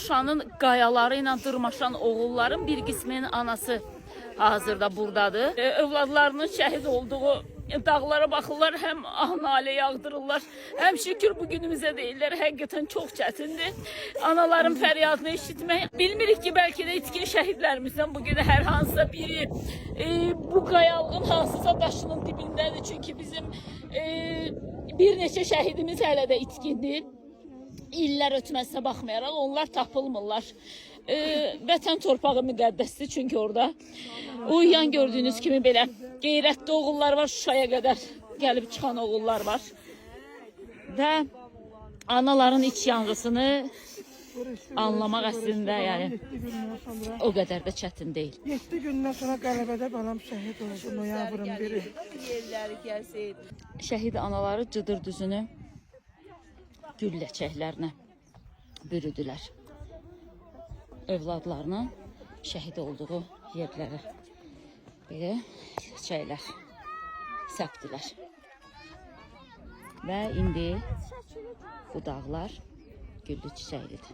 Şuşanın qayaları ilə dırmaşan oğulların bir qisminin anası hazırda buradadır. Övladlarının şəhid olduğu dağlara baxırlar, həm nalə yağdırırlar, həm şükür bu günümüzə deyirlər. Həqiqətən çox çətindir. Anaların fəryadını eşitmək. Bilmirik ki, bəlkə də itkin şəhidlərimizdən bugün hər hansısa biri bu qayalığın hansısa daşının dibindədir. Çünki bizim bir neçə şəhidimiz hələ də itkindir. İllər ötməsinə baxmayaraq onlar tapılmırlar. Vətən torpağı müqəddəsdir çünki orada. Uyuyan gördüyünüz kimi belə qeyrətli oğullar var, Şuşaya qədər gəlib çıxan oğullar var. Və anaların iç yanğısını anlamaq əslində yəni o qədər də çətin deyil. 7 gündən sonra qələbədə balam şəhid oldu, noyabrın 1-i. Şəhid anaları Cıdır düzünü gül ləçəklərinə bürüdülər. Övladlarının şəhid olduğu yerlərə belə çiçəklər səpdilər. Və indi bu dağlar güllü çiçəklidir.